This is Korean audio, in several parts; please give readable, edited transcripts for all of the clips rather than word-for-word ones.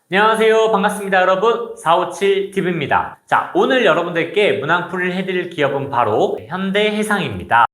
안녕하세요. 반갑습니다, 여러분. 457TV입니다. 자, 오늘 여러분들께 문항풀이를 해드릴 기업은 바로 현대해상입니다.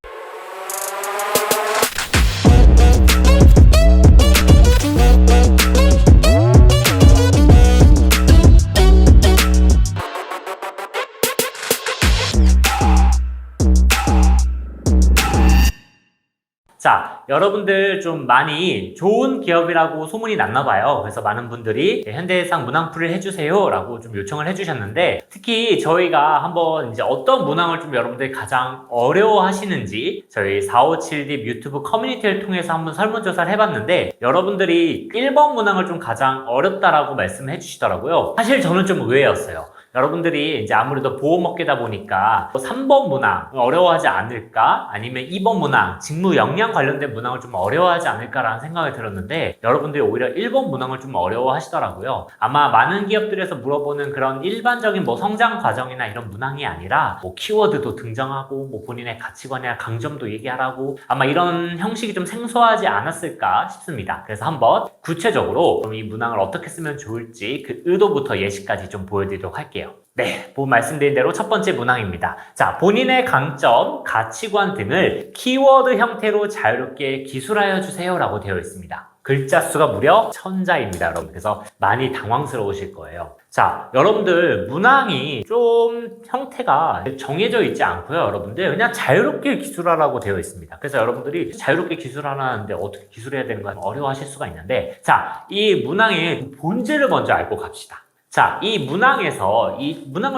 자, 여러분들 좀 많이 좋은 기업이라고 소문이 났나 봐요. 그래서 많은 분들이 현대해상 문항풀이를 해주세요 라고 좀 요청을 해주셨는데, 특히 저희가 한번 이제 어떤 문항을 좀 여러분들이 가장 어려워 하시는지 저희 457D 유튜브 커뮤니티를 통해서 한번 설문조사를 해봤는데, 여러분들이 1번 문항을 좀 가장 어렵다라고 말씀해 주시더라고요. 사실 저는 좀 의외였어요. 여러분들이 이제 아무래도 보험업계다 보니까 3번 문항 어려워하지 않을까, 아니면 2번 문항 직무 역량 관련된 문항을 좀 어려워하지 않을까라는 생각이 들었는데, 여러분들이 오히려 1번 문항을 좀 어려워하시더라고요. 아마 많은 기업들에서 물어보는 그런 일반적인 성장 과정이나 이런 문항이 아니라 키워드도 등장하고 본인의 가치관이나 강점도 얘기하라고, 아마 이런 형식이 좀 생소하지 않았을까 싶습니다. 그래서 한번 구체적으로 이 문항을 어떻게 쓰면 좋을지 그 의도부터 예시까지 좀 보여드리도록 할게요. 네, 말씀드린 대로 첫 번째 문항입니다. 자, 본인의 강점, 가치관 등을 키워드 형태로 자유롭게 기술하여 주세요 라고 되어 있습니다. 글자 수가 무려 1000자입니다, 여러분. 그래서 많이 당황스러우실 거예요. 자, 여러분들 문항이 좀 형태가 정해져 있지 않고요, 여러분들 그냥 자유롭게 기술하라고 되어 있습니다. 그래서 여러분들이 자유롭게 기술하라는데 어떻게 기술해야 되는 가 어려워하실 수가 있는데, 자, 이 문항의 본질을 먼저 알고 갑시다. 자, 이 문항을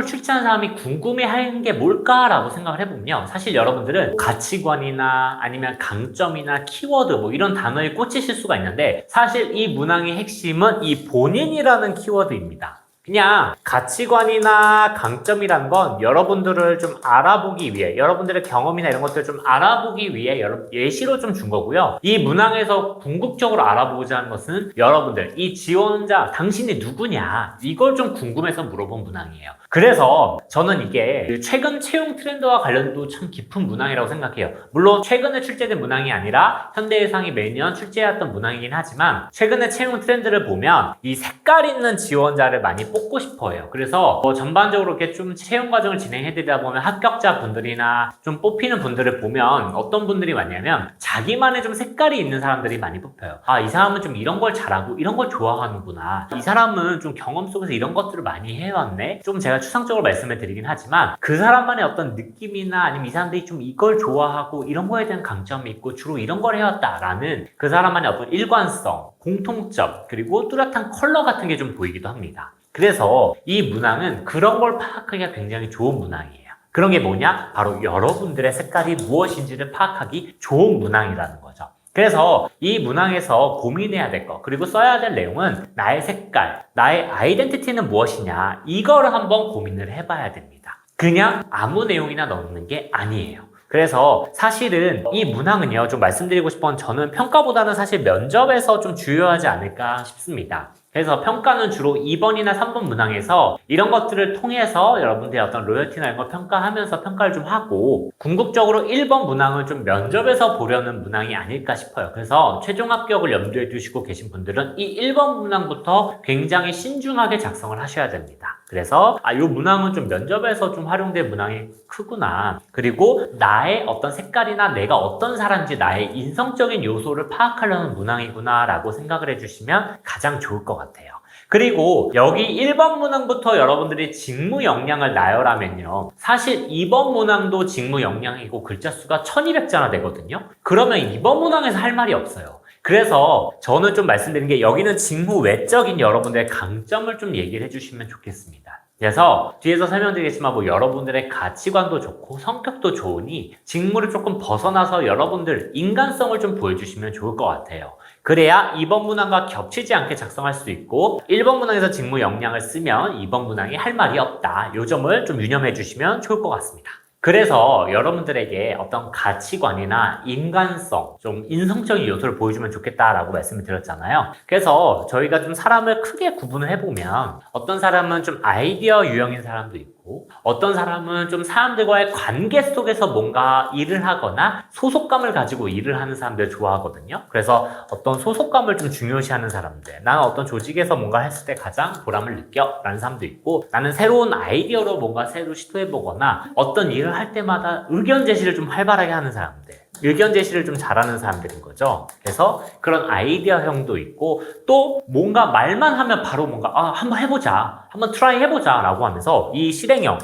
출제한 사람이 궁금해하는 게 뭘까라고 생각을 해보면, 사실 여러분들은 가치관이나 아니면 강점이나 키워드 이런 단어에 꽂히실 수가 있는데, 사실 이 문항의 핵심은 이 본인이라는 키워드입니다. 그냥 가치관이나 강점이라는 건 여러분들을 좀 알아보기 위해, 여러분들의 경험이나 이런 것들을 좀 알아보기 위해 예시로 좀 준 거고요. 이 문항에서 궁극적으로 알아보고자 하는 것은 여러분들, 이 지원자 당신이 누구냐, 이걸 좀 궁금해서 물어본 문항이에요. 그래서 저는 이게 최근 채용 트렌드와 관련도 참 깊은 문항이라고 생각해요. 물론 최근에 출제된 문항이 아니라 현대해상이 매년 출제했던 문항이긴 하지만, 최근에 채용 트렌드를 보면 이 색깔 있는 지원자를 많이 뽑고 싶어요. 그래서 전반적으로 이렇게 좀 채용 과정을 진행해드리다 보면 합격자 분들이나 좀 뽑히는 분들을 보면 어떤 분들이 많냐면, 자기만의 좀 색깔이 있는 사람들이 많이 뽑혀요. 아, 이 사람은 좀 이런 걸 잘하고 이런 걸 좋아하는구나, 이 사람은 좀 경험 속에서 이런 것들을 많이 해왔네. 좀 제가 추상적으로 말씀을 드리긴 하지만, 그 사람만의 어떤 느낌이나 아니면 이 사람들이 좀 이걸 좋아하고 이런 거에 대한 강점이 있고 주로 이런 걸 해왔다라는 그 사람만의 어떤 일관성, 공통점, 그리고 뚜렷한 컬러 같은 게 좀 보이기도 합니다. 그래서 이 문항은 그런 걸 파악하기가 굉장히 좋은 문항이에요. 그런 게 뭐냐? 바로 여러분들의 색깔이 무엇인지를 파악하기 좋은 문항이라는 거죠. 그래서 이 문항에서 고민해야 될 거, 그리고 써야 될 내용은 나의 색깔, 나의 아이덴티티는 무엇이냐, 이거를 한번 고민을 해봐야 됩니다. 그냥 아무 내용이나 넣는 게 아니에요. 그래서 사실은 이 문항은요, 좀 말씀드리고 싶은, 저는 평가보다는 사실 면접에서 좀 중요하지 않을까 싶습니다. 그래서 평가는 주로 2번이나 3번 문항에서 이런 것들을 통해서 여러분들의 어떤 로열티나 이런 걸 평가하면서 평가를 좀 하고, 궁극적으로 1번 문항을 좀 면접에서 보려는 문항이 아닐까 싶어요. 그래서 최종 합격을 염두에 두시고 계신 분들은 이 1번 문항부터 굉장히 신중하게 작성을 하셔야 됩니다. 그래서 이 문항은 좀 면접에서 좀 활용될 문항이 크구나, 그리고 나의 어떤 색깔이나 내가 어떤 사람인지 나의 인성적인 요소를 파악하려는 문항이구나 라고 생각을 해주시면 가장 좋을 것 같아요. 그리고 여기 1번 문항부터 여러분들이 직무 역량을 나열하면요, 사실 2번 문항도 직무 역량이고 글자 수가 1200자나 되거든요. 그러면 2번 문항에서 할 말이 없어요. 그래서 저는 좀 말씀드린 게, 여기는 직무 외적인 여러분들의 강점을 좀 얘기를 해주시면 좋겠습니다. 그래서 뒤에서 설명드리겠지만 여러분들의 가치관도 좋고 성격도 좋으니 직무를 조금 벗어나서 여러분들 인간성을 좀 보여주시면 좋을 것 같아요. 그래야 2번 문항과 겹치지 않게 작성할 수 있고, 1번 문항에서 직무 역량을 쓰면 2번 문항이 할 말이 없다, 이 점을 좀 유념해 주시면 좋을 것 같습니다. 그래서 여러분들에게 어떤 가치관이나 인간성, 좀 인성적인 요소를 보여주면 좋겠다라고 말씀을 드렸잖아요. 그래서 저희가 좀 사람을 크게 구분을 해보면, 어떤 사람은 좀 아이디어 유형인 사람도 있고, 있고, 어떤 사람은 좀 사람들과의 관계 속에서 뭔가 일을 하거나 소속감을 가지고 일을 하는 사람들 좋아하거든요. 그래서 어떤 소속감을 좀 중요시하는 사람들, 나는 어떤 조직에서 뭔가 했을 때 가장 보람을 느껴 라는 사람도 있고, 나는 새로운 아이디어로 뭔가 새로 시도해보거나 어떤 일을 할 때마다 의견 제시를 좀 활발하게 하는 사람들, 의견 제시를 좀 잘하는 사람들인 거죠. 그래서 그런 아이디어형도 있고, 또 뭔가 말만 하면 바로 뭔가 한번 해보자, 한번 트라이 해보자 라고 하면서 이 실행형,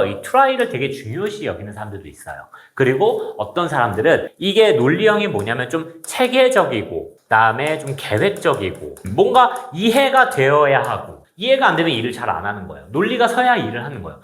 이 트라이를 되게 중요시 여기는 사람들도 있어요. 그리고 어떤 사람들은 이게 논리형이 뭐냐면 좀 체계적이고, 그다음에 좀 계획적이고, 뭔가 이해가 되어야 하고, 이해가 안 되면 일을 잘 안 하는 거예요. 논리가 서야 일을 하는 거예요.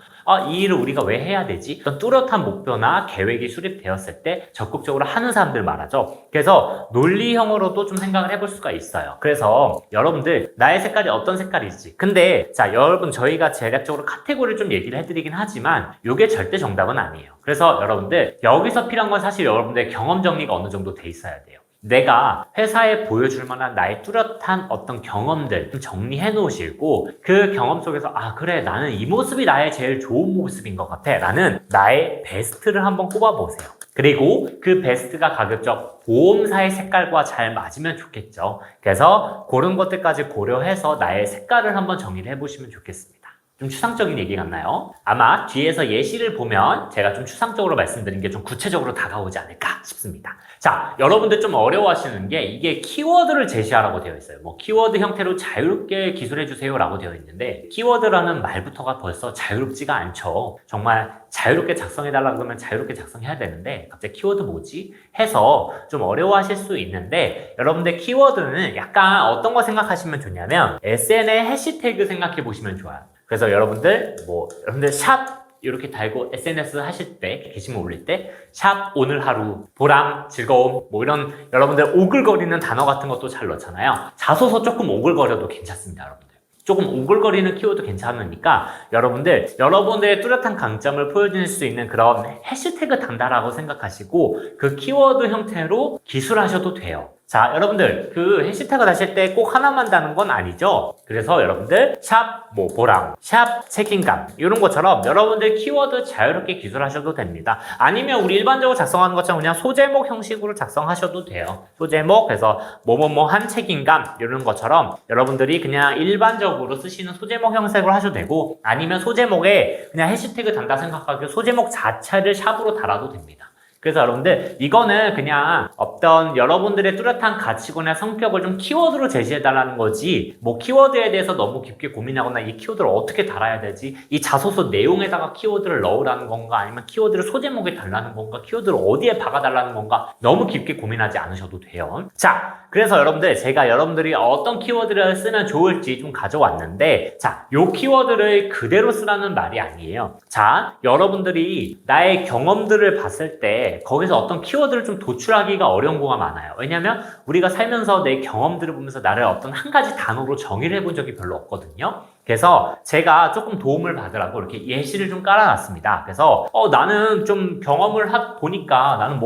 이 일을 우리가 왜 해야 되지? 어떤 뚜렷한 목표나 계획이 수립되었을 때 적극적으로 하는 사람들 말하죠. 그래서 논리형으로도 좀 생각을 해볼 수가 있어요. 그래서 여러분들 나의 색깔이 어떤 색깔이지? 근데 자, 여러분 저희가 대략적으로 카테고리를 좀 얘기를 해드리긴 하지만 이게 절대 정답은 아니에요. 그래서 여러분들 여기서 필요한 건 사실 여러분들의 경험 정리가 어느 정도 돼 있어야 돼요. 내가 회사에 보여줄 만한 나의 뚜렷한 어떤 경험들 좀 정리해 놓으시고, 그 경험 속에서 그래, 나는 이 모습이 나의 제일 좋은 모습인 것 같아 라는 나의 베스트를 한번 꼽아 보세요. 그리고 그 베스트가 가급적 보험사의 색깔과 잘 맞으면 좋겠죠. 그래서 그런 것들까지 고려해서 나의 색깔을 한번 정리를 해보시면 좋겠습니다. 좀 추상적인 얘기 같나요? 아마 뒤에서 예시를 보면 제가 좀 추상적으로 말씀드린 게 좀 구체적으로 다가오지 않을까 싶습니다. 자, 여러분들 좀 어려워하시는 게 이게 키워드를 제시하라고 되어 있어요. 키워드 형태로 자유롭게 기술해주세요 라고 되어 있는데, 키워드라는 말부터가 벌써 자유롭지가 않죠. 정말 자유롭게 작성해달라 그러면 자유롭게 작성해야 되는데 갑자기 키워드 뭐지? 해서 좀 어려워하실 수 있는데, 여러분들 키워드는 약간 어떤 거 생각하시면 좋냐면 SN의 해시태그 생각해 보시면 좋아요. 그래서 여러분들 샵 이렇게 달고 SNS 하실 때, 게시물 올릴 때 샵 오늘 하루, 보람, 즐거움 이런 여러분들 오글거리는 단어 같은 것도 잘 넣잖아요. 자소서 조금 오글거려도 괜찮습니다, 여러분들. 조금 오글거리는 키워드 괜찮으니까 여러분들의 뚜렷한 강점을 보여줄 수 있는 그런 해시태그 단다라고 생각하시고 그 키워드 형태로 기술하셔도 돼요. 자, 여러분들 그 해시태그 다실 때 꼭 하나만 다는 건 아니죠. 그래서 여러분들 샵 보람, 샵 책임감 이런 것처럼 여러분들 키워드 자유롭게 기술하셔도 됩니다. 아니면 우리 일반적으로 작성하는 것처럼 그냥 소제목 형식으로 작성하셔도 돼요. 소제목, 그래서 한 책임감 이런 것처럼 여러분들이 그냥 일반적으로 쓰시는 소제목 형식으로 하셔도 되고, 아니면 소제목에 그냥 해시태그 단다 생각하고 소제목 자체를 샵으로 달아도 됩니다. 그래서 여러분들 이거는 그냥 어떤 여러분들의 뚜렷한 가치관이나 성격을 좀 키워드로 제시해달라는 거지, 키워드에 대해서 너무 깊게 고민하거나 이 키워드를 어떻게 달아야 되지, 이 자소서 내용에다가 키워드를 넣으라는 건가, 아니면 키워드를 소제목에 달라는 건가, 키워드를 어디에 박아달라는 건가, 너무 깊게 고민하지 않으셔도 돼요. 자, 그래서 여러분들 제가 여러분들이 어떤 키워드를 쓰면 좋을지 좀 가져왔는데, 자, 요 키워드를 그대로 쓰라는 말이 아니에요. 자, 여러분들이 나의 경험들을 봤을 때 거기서 어떤 키워드를 좀 도출하기가 어려운 경우가 많아요. 왜냐면 우리가 살면서 내 경험들을 보면서 나를 어떤 한 가지 단어로 정의를 해본 적이 별로 없거든요. 그래서 제가 조금 도움을 받으라고 이렇게 예시를 좀 깔아놨습니다. 그래서 나는 좀 경험을 보니까 나는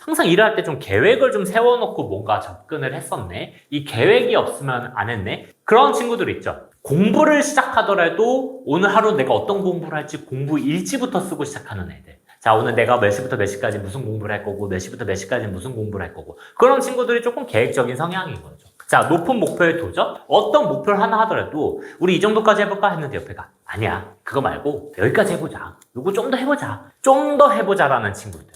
항상 일을 할 때 좀 계획을 좀 세워놓고 뭔가 접근을 했었네. 이 계획이 없으면 안 했네. 그런 친구들 있죠. 공부를 시작하더라도 오늘 하루 내가 어떤 공부를 할지 공부 일지부터 쓰고 시작하는 애들. 자, 오늘 내가 몇 시부터 몇 시까지 무슨 공부를 할 거고, 몇 시부터 몇 시까지 무슨 공부를 할 거고. 그런 친구들이 조금 계획적인 성향인 거죠. 자, 높은 목표에 도전? 어떤 목표를 하나 하더라도 우리 이 정도까지 해볼까 했는데 옆에가 아니야, 그거 말고 여기까지 해보자. 요거 좀 더 해보자. 좀 더 해보자라는 친구들.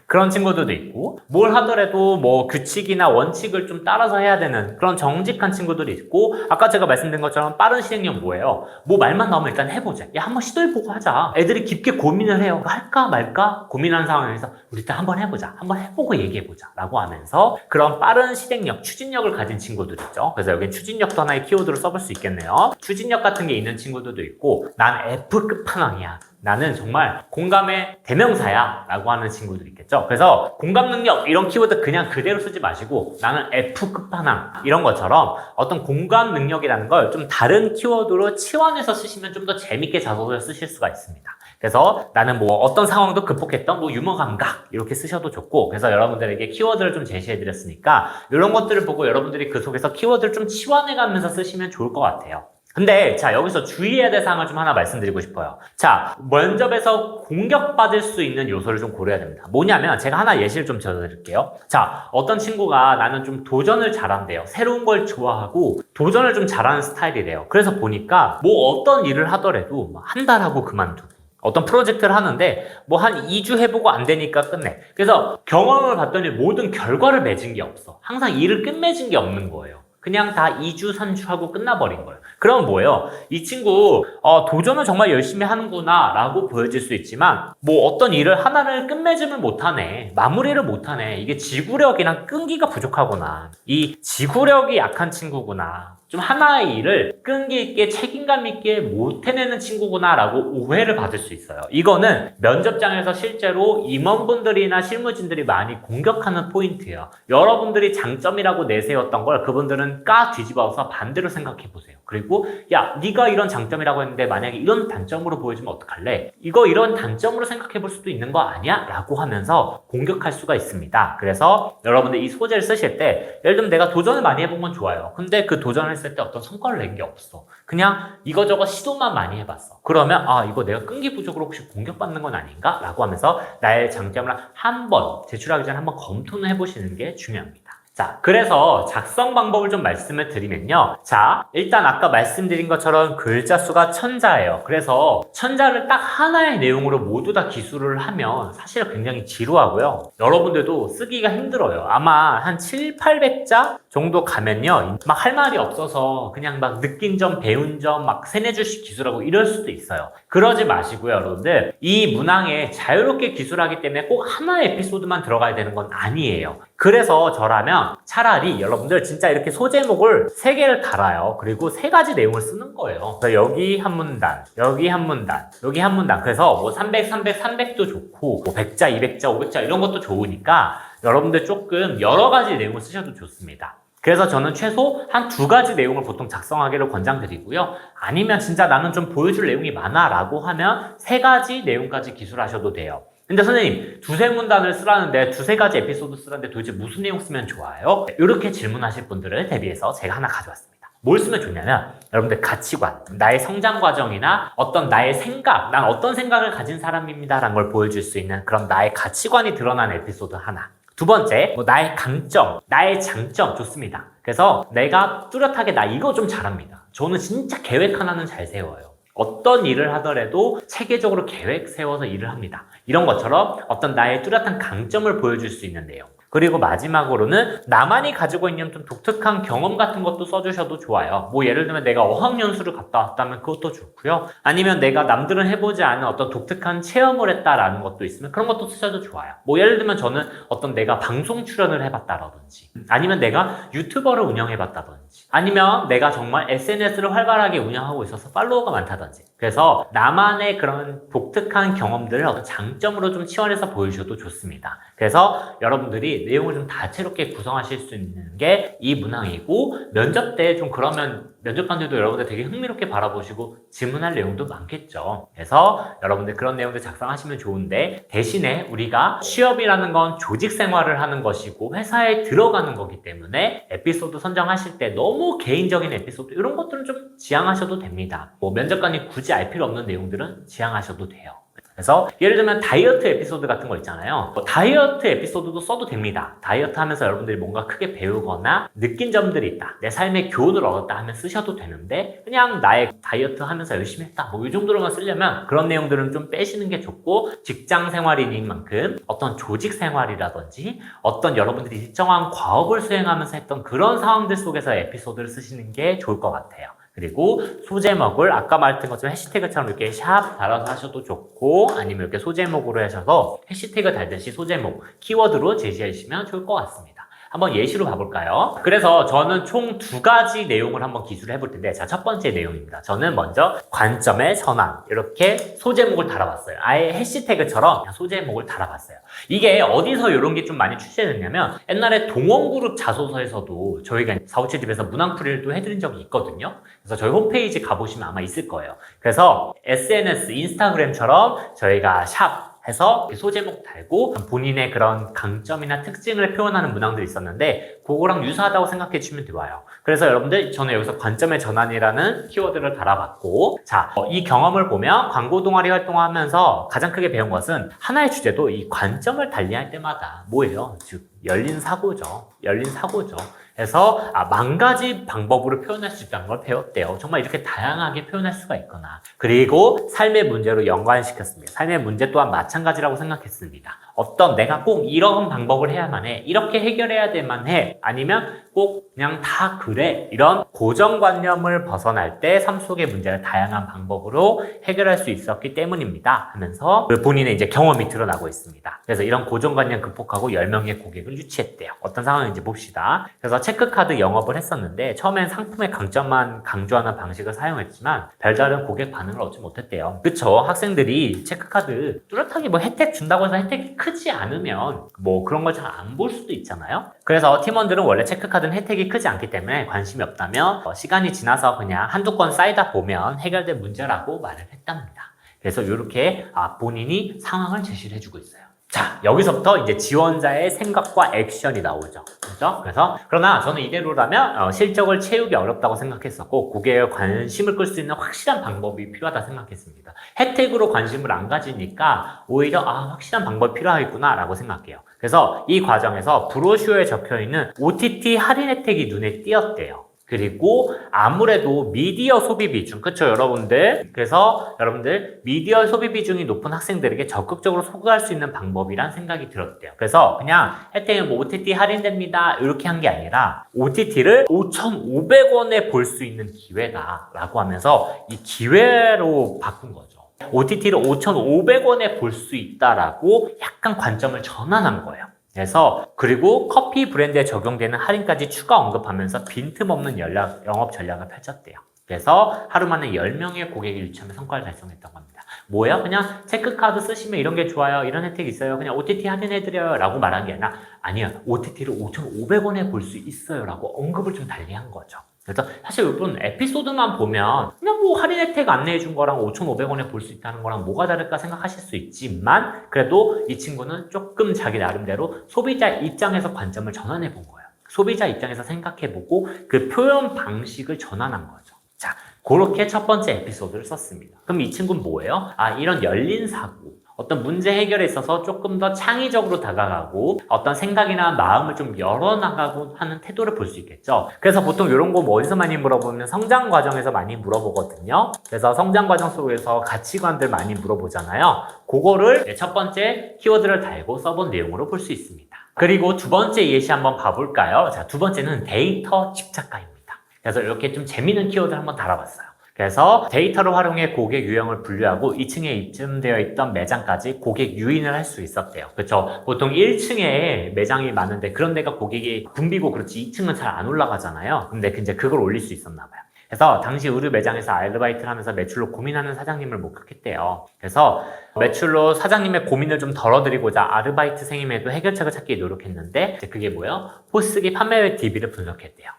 그런 친구들도 있고, 뭘 하더라도 규칙이나 원칙을 좀 따라서 해야 되는 그런 정직한 친구들이 있고, 아까 제가 말씀드린 것처럼 빠른 실행력 뭐예요? 말만 나오면 일단 해보자. 야, 한번 시도해보고 하자. 애들이 깊게 고민을 해요. 할까 말까 고민하는 상황에서 우리 일단 한번 해보자. 한번 해보고 얘기해보자 라고 하면서 그런 빠른 실행력, 추진력을 가진 친구들 있죠. 그래서 여기 추진력도 하나의 키워드로 써볼 수 있겠네요. 추진력 같은 게 있는 친구들도 있고, 난 F 끝판왕이야, 나는 정말 공감의 대명사야 라고 하는 친구들이 있겠죠. 그래서 공감 능력 이런 키워드 그냥 그대로 쓰지 마시고 나는 F 끝판왕 이런 것처럼 어떤 공감 능력이라는 걸 좀 다른 키워드로 치환해서 쓰시면 좀 더 재밌게 자소서를 쓰실 수가 있습니다. 그래서 나는 어떤 상황도 극복했던 유머 감각 이렇게 쓰셔도 좋고, 그래서 여러분들에게 키워드를 좀 제시해 드렸으니까 이런 것들을 보고 여러분들이 그 속에서 키워드를 좀 치환해 가면서 쓰시면 좋을 것 같아요. 근데 자, 여기서 주의해야 될 사항을 좀 하나 말씀드리고 싶어요. 자, 면접에서 공격받을 수 있는 요소를 좀 고려해야 됩니다. 뭐냐면 제가 하나 예시를 좀 들어드릴게요. 자, 어떤 친구가 나는 좀 도전을 잘한대요. 새로운 걸 좋아하고 도전을 좀 잘하는 스타일이래요. 그래서 보니까 뭐 어떤 일을 하더라도 한 달 하고 그만두고 어떤 프로젝트를 하는데 뭐 한 2주 해보고 안 되니까 끝내. 그래서 경험을 봤더니 모든 결과를 맺은 게 없어. 항상 일을 끝맺은 게 없는 거예요. 그냥 다 2주, 3주 하고 끝나버린 거예요. 그럼 뭐예요? 이 친구 도전을 정말 열심히 하는구나 라고 보여질 수 있지만 뭐 어떤 일을 하나를 끝맺음을 못하네, 마무리를 못하네, 이게 지구력이나 끈기가 부족하구나, 이 지구력이 약한 친구구나, 좀 하나의 일을 끈기 있게 책임감 있게 못 해내는 친구구나 라고 오해를 받을 수 있어요. 이거는 면접장에서 실제로 임원분들이나 실무진들이 많이 공격하는 포인트예요. 여러분들이 장점이라고 내세웠던 걸 그분들은 까 뒤집어서 반대로 생각해 보세요. 그리고 야, 네가 이런 장점이라고 했는데 만약에 이런 단점으로 보여주면 어떡할래? 이거 이런 단점으로 생각해 볼 수도 있는 거 아니야? 라고 하면서 공격할 수가 있습니다. 그래서 여러분들 이 소재를 쓰실 때 예를 들면 내가 도전을 많이 해본 건 좋아요. 근데 그 도전을 했을 때 어떤 성과를 낸 게 없어. 그냥 이거저거 시도만 많이 해봤어. 그러면 이거 내가 끈기 부족으로 혹시 공격받는 건 아닌가? 라고 하면서 나의 장점을 한번 제출하기 전에 한번 검토는 해보시는 게 중요합니다. 자, 그래서 작성 방법을 좀 말씀을 드리면요. 자, 일단 아까 말씀드린 것처럼 글자 수가 1000자예요. 그래서 1000자를 딱 하나의 내용으로 모두 다 기술을 하면 사실 굉장히 지루하고요. 여러분들도 쓰기가 힘들어요. 아마 한 7, 800자 정도 가면요. 막 할 말이 없어서 그냥 막 느낀 점, 배운 점 막 세네 줄씩 기술하고 이럴 수도 있어요. 그러지 마시고요, 여러분들. 이 문항에 자유롭게 기술하기 때문에 꼭 하나의 에피소드만 들어가야 되는 건 아니에요. 그래서 저라면 차라리 여러분들 진짜 이렇게 소제목을 3개를 달아요. 그리고 3가지 내용을 쓰는 거예요. 그래서 여기 한 문단, 여기 한 문단, 여기 한 문단. 그래서 뭐 300, 300도 좋고 뭐 100자, 200자, 500자 이런 것도 좋으니까 여러분들 조금 여러 가지 내용을 쓰셔도 좋습니다. 그래서 저는 최소 한 2가지 내용을 보통 작성하기를 권장드리고요. 아니면 진짜 나는 좀 보여줄 내용이 많아 라고 하면 3가지 내용까지 기술하셔도 돼요. 근데 선생님, 2-3문단을 쓰라는데 2-3가지 에피소드 쓰라는데 도대체 무슨 내용 쓰면 좋아요? 이렇게 질문하실 분들을 대비해서 제가 하나 가져왔습니다. 뭘 쓰면 좋냐면 여러분들 가치관, 나의 성장 과정이나 어떤 나의 생각, 난 어떤 생각을 가진 사람입니다 라는 걸 보여줄 수 있는 그런 나의 가치관이 드러난 에피소드 하나. 2번째, 나의 강점, 나의 장점 좋습니다. 그래서 내가 뚜렷하게 나 이거 좀 잘합니다. 저는 진짜 계획 하나는 잘 세워요. 어떤 일을 하더라도 체계적으로 계획 세워서 일을 합니다. 이런 것처럼 어떤 나의 뚜렷한 강점을 보여줄 수 있는 내용. 그리고 마지막으로는 나만이 가지고 있는 좀 독특한 경험 같은 것도 써주셔도 좋아요. 뭐 예를 들면 내가 어학연수를 갔다 왔다면 그것도 좋고요. 아니면 내가 남들은 해보지 않은 어떤 독특한 체험을 했다라는 것도 있으면 그런 것도 쓰셔도 좋아요. 뭐 예를 들면 저는 어떤 내가 방송 출연을 해봤다라든지 아니면 내가 유튜버를 운영해봤다든지 아니면 내가 정말 SNS를 활발하게 운영하고 있어서 팔로워가 많다든지 그래서 나만의 그런 독특한 경험들을 어떤 장점으로 좀 치환해서 보여주셔도 좋습니다. 그래서 여러분들이 내용을 좀 다채롭게 구성하실 수 있는 게 이 문항이고 면접 때 좀 그러면 면접관들도 여러분들 되게 흥미롭게 바라보시고 질문할 내용도 많겠죠. 그래서 여러분들 그런 내용들 작성하시면 좋은데 대신에 우리가 취업이라는 건 조직 생활을 하는 것이고 회사에 들어가는 거기 때문에 에피소드 선정하실 때 너무 개인적인 에피소드 이런 것들은 좀 지양하셔도 됩니다. 뭐 면접관이 굳이 알 필요 없는 내용들은 지양하셔도 돼요. 그래서 예를 들면 다이어트 에피소드 같은 거 있잖아요. 다이어트 에피소드도 써도 됩니다. 다이어트 하면서 여러분들이 뭔가 크게 배우거나 느낀 점들이 있다. 내 삶의 교훈을 얻었다 하면 쓰셔도 되는데 그냥 나의 다이어트 하면서 열심히 했다. 뭐 이 정도로만 쓰려면 그런 내용들은 좀 빼시는 게 좋고 직장 생활인 만큼 어떤 조직 생활이라든지 어떤 여러분들이 일정한 과업을 수행하면서 했던 그런 상황들 속에서 에피소드를 쓰시는 게 좋을 것 같아요. 그리고 소제목을 아까 말했던 것처럼 해시태그처럼 이렇게 샵 달아서 하셔도 좋고 아니면 이렇게 소제목으로 하셔서 해시태그 달듯이 소제목, 키워드로 제시해 주시면 좋을 것 같습니다. 한번 예시로 봐볼까요? 그래서 저는 총 2가지 내용을 한번 기술을 해볼 텐데 자, 첫 번째 내용입니다. 저는 먼저 관점의 전환 이렇게 소제목을 달아봤어요. 아예 해시태그처럼 그냥 소제목을 달아봤어요. 이게 어디서 이런 게 좀 많이 출시됐냐면 옛날에 동원그룹 자소서에서도 저희가 457집에서 문항풀이를 또 해드린 적이 있거든요. 그래서 저희 홈페이지 가보시면 아마 있을 거예요. 그래서 SNS, 인스타그램처럼 저희가 샵 해서 소제목 달고 본인의 그런 강점이나 특징을 표현하는 문항들이 있었는데 그거랑 유사하다고 생각해 주시면 좋아요. 그래서 여러분들 저는 여기서 관점의 전환이라는 키워드를 달아봤고 자, 이 경험을 보면 광고 동아리 활동하면서 가장 크게 배운 것은 하나의 주제도 이 관점을 달리할 때마다 뭐예요? 즉 열린 사고죠. 열린 사고죠. 그래서 만 가지 방법으로 표현할 수 있다는 걸 배웠대요. 정말 이렇게 다양하게 표현할 수가 있거나 그리고 삶의 문제로 연관시켰습니다. 삶의 문제 또한 마찬가지라고 생각했습니다. 어떤 내가 꼭 이런 방법을 해야만 해. 이렇게 해결해야 될만 해. 아니면 꼭 그냥 다 그래. 이런 고정관념을 벗어날 때 삶 속의 문제를 다양한 방법으로 해결할 수 있었기 때문입니다. 하면서 본인의 이제 경험이 드러나고 있습니다. 그래서 이런 고정관념 극복하고 10명의 고객을 유치했대요. 어떤 상황인지 봅시다. 그래서 체크카드 영업을 했었는데 처음엔 상품의 강점만 강조하는 방식을 사용했지만 별다른 고객 반응을 얻지 못했대요. 그쵸? 학생들이 체크카드 뚜렷하게 뭐 혜택 준다고 해서 혜택이 크지 않으면 뭐 그런 걸 잘 안 볼 수도 있잖아요. 그래서 팀원들은 원래 체크카드는 혜택이 크지 않기 때문에 관심이 없다면 시간이 지나서 그냥 한두 건 쌓이다 보면 해결될 문제라고 말을 했답니다. 그래서 이렇게 본인이 상황을 제시를 해주고 있어요. 자, 여기서부터 이제 지원자의 생각과 액션이 나오죠. 그렇죠? 그래서 그러나 저는 이대로라면 실적을 채우기 어렵다고 생각했었고 고객의 관심을 끌 수 있는 확실한 방법이 필요하다 생각했습니다. 혜택으로 관심을 안 가지니까 오히려 확실한 방법이 필요하겠구나 라고 생각해요. 그래서 이 과정에서 브로슈어에 적혀있는 OTT 할인 혜택이 눈에 띄었대요. 그리고 아무래도 미디어 소비 비중, 그쵸 여러분들? 그래서 여러분들 미디어 소비 비중이 높은 학생들에게 적극적으로 소구할 수 있는 방법이란 생각이 들었대요. 그래서 그냥 혜택이 뭐 OTT 할인됩니다 이렇게 한 게 아니라 OTT를 5,500원에 볼 수 있는 기회다 라고 하면서 이 기회로 바꾼 거죠. OTT를 5,500원에 볼 수 있다라고 약간 관점을 전환한 거예요. 그래서 그리고 커피 브랜드에 적용되는 할인까지 추가 언급하면서 빈틈없는 영업 전략을 펼쳤대요. 그래서 하루 만에 10명의 고객을 유치하며 성과를 달성했다고 합니다. 뭐야? 그냥 체크카드 쓰시면 이런 게 좋아요. 이런 혜택이 있어요. 그냥 OTT 할인해드려요. 라고 말한 게 아니라 아니요. OTT를 5,500원에 볼 수 있어요. 라고 언급을 좀 달리한 거죠. 그래서 사실 여러분 에피소드만 보면 그냥 뭐 할인 혜택 안내해 준 거랑 5,500원에 볼 수 있다는 거랑 뭐가 다를까 생각하실 수 있지만 그래도 이 친구는 조금 자기 나름대로 소비자 입장에서 관점을 전환해 본 거예요. 소비자 입장에서 생각해 보고 그 표현 방식을 전환한 거죠. 자, 그렇게 첫 번째 에피소드를 썼습니다. 그럼 이 친구는 뭐예요? 이런 열린 사고 어떤 문제 해결에 있어서 조금 더 창의적으로 다가가고 어떤 생각이나 마음을 좀 열어나가고 하는 태도를 볼 수 있겠죠. 그래서 보통 이런 거 어디서 많이 물어보면 성장 과정에서 많이 물어보거든요. 그래서 성장 과정 속에서 가치관들 많이 물어보잖아요. 그거를 첫 번째 키워드를 달고 써본 내용으로 볼 수 있습니다. 그리고 두 번째 예시 한번 봐볼까요? 자, 두 번째는 데이터 집착가입니다. 그래서 이렇게 좀 재미있는 키워드를 한번 달아봤어요. 그래서 데이터를 활용해 고객 유형을 분류하고 2층에 입점되어 있던 매장까지 고객 유인을 할 수 있었대요. 그렇죠? 보통 1층에 매장이 많은데 그런 데가 고객이 붐비고 그렇지 2층은 잘 안 올라가잖아요. 근데 이제 그걸 올릴 수 있었나 봐요. 그래서 당시 의류 매장에서 아르바이트를 하면서 매출로 고민하는 사장님을 목격했대요. 그래서 매출로 사장님의 고민을 좀 덜어드리고자 아르바이트생임에도 해결책을 찾기 노력했는데 그게 뭐예요? 포스기 판매외 DB를 분석했대요.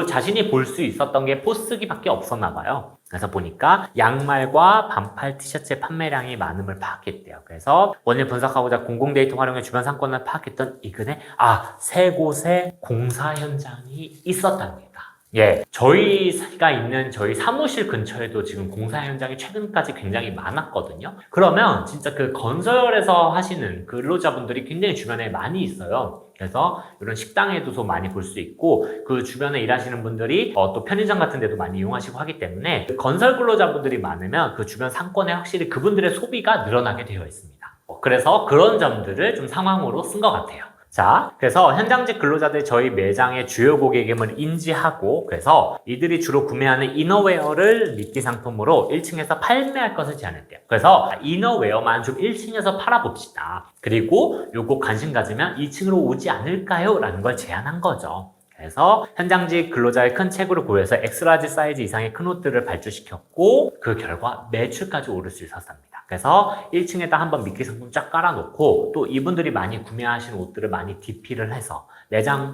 자신이 볼 수 있었던 게 포스기밖에 없었나 봐요. 그래서 보니까 양말과 반팔 티셔츠의 판매량이 많음을 파악했대요. 그래서 원인을 분석하고자 공공 데이터 활용해 주변 상권을 파악했던 이근에 세 곳에 공사 현장이 있었답니다. 예, 저희가 있는 저희 사무실 근처에도 지금 공사 현장이 최근까지 굉장히 많았거든요. 그러면 진짜 그 건설에서 하시는 근로자분들이 굉장히 주변에 많이 있어요. 그래서 이런 식당에도 많이 볼 수 있고 그 주변에 일하시는 분들이 또 편의점 같은 데도 많이 이용하시고 하기 때문에 건설 근로자분들이 많으면 그 주변 상권에 확실히 그분들의 소비가 늘어나게 되어 있습니다. 그래서 그런 점들을 좀 상황으로 쓴 것 같아요. 자, 그래서 현장직 근로자들이 저희 매장의 주요 고객임을 인지하고 그래서 이들이 주로 구매하는 이너웨어를 미끼 상품으로 1층에서 판매할 것을 제안했대요. 그래서 이너웨어만 좀 1층에서 팔아봅시다. 그리고 요거 관심 가지면 2층으로 오지 않을까요? 라는 걸 제안한 거죠. 그래서 현장직 근로자의 큰 체구를 고려해서 엑스라지 사이즈 이상의 큰 옷들을 발주시켰고 그 결과 매출까지 오를 수 있었답니다. 그래서 1층에다 한번 미끼 상품 쫙 깔아놓고 또 이분들이 많이 구매하시는 옷들을 많이 DP를 해서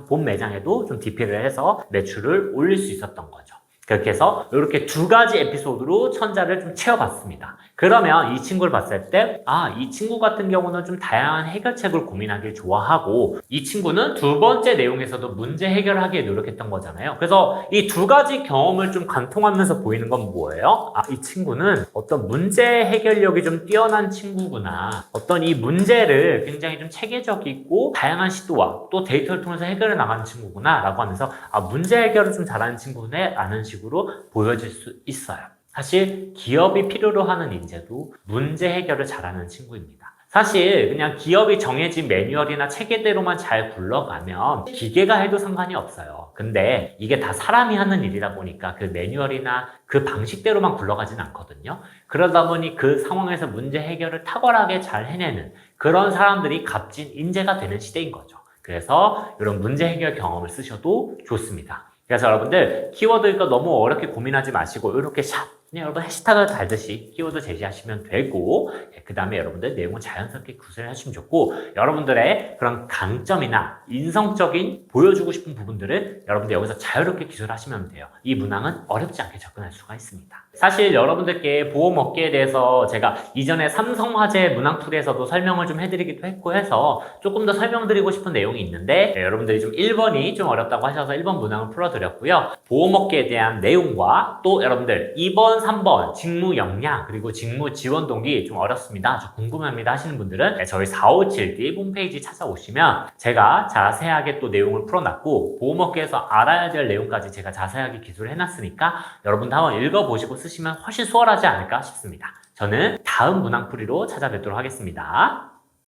본 매장에도 좀 DP를 해서 매출을 올릴 수 있었던 거죠. 그렇게 해서 이렇게 두 가지 에피소드로 천자를 좀 채워봤습니다. 그러면 이 친구를 봤을 때, 이 친구 같은 경우는 좀 다양한 해결책을 고민하길 좋아하고, 이 친구는 두 번째 내용에서도 문제 해결하기에 노력했던 거잖아요. 그래서 이 두 가지 경험을 좀 관통하면서 보이는 건 뭐예요? 이 친구는 어떤 문제 해결력이 좀 뛰어난 친구구나. 어떤 이 문제를 굉장히 좀 체계적이고 다양한 시도와 또 데이터를 통해서 해결해 나가는 친구구나 라고 하면서 문제 해결을 좀 잘하는 친구네 라는 식으로 보여질 수 있어요. 사실 기업이 필요로 하는 인재도 문제 해결을 잘하는 친구입니다. 사실 그냥 기업이 정해진 매뉴얼이나 체계대로만 잘 굴러가면 기계가 해도 상관이 없어요. 근데 이게 다 사람이 하는 일이다 보니까 그 매뉴얼이나 그 방식대로만 굴러가진 않거든요. 그러다 보니 그 상황에서 문제 해결을 탁월하게 잘 해내는 그런 사람들이 값진 인재가 되는 시대인 거죠. 그래서 이런 문제 해결 경험을 쓰셔도 좋습니다. 그래서 여러분들 키워드 이거 너무 어렵게 고민하지 마시고 이렇게 그냥 여러분 해시태그 달듯이 키워드 제시하시면 되고, 그 다음에 여러분들 내용을 자연스럽게 구술을 해주시면 좋고, 여러분들의 그런 강점이나 인성적인 보여주고 싶은 부분들을 여러분들 여기서 자유롭게 기술하시면 돼요. 이 문항은 어렵지 않게 접근할 수가 있습니다. 사실 여러분들께 보험 업계에 대해서 제가 이전에 삼성화재 문항툴에서도 설명을 좀 해드리기도 했고 해서 조금 더 설명드리고 싶은 내용이 있는데, 여러분들이 좀 1번이 좀 어렵다고 하셔서 1번 문항을 풀어드렸고요. 보험 업계에 대한 내용과 또 여러분들 2번 3번 직무 역량 그리고 직무 지원 동기 좀 어렵습니다. 좀 궁금합니다 하시는 분들은 저희 4577D 홈페이지 찾아오시면 제가 자세하게 또 내용을 풀어놨고 보험업계에서 알아야 될 내용까지 제가 자세하게 기술을 해놨으니까 여러분도 한번 읽어보시고 쓰시면 훨씬 수월하지 않을까 싶습니다. 저는 다음 문항풀이로 찾아뵙도록 하겠습니다.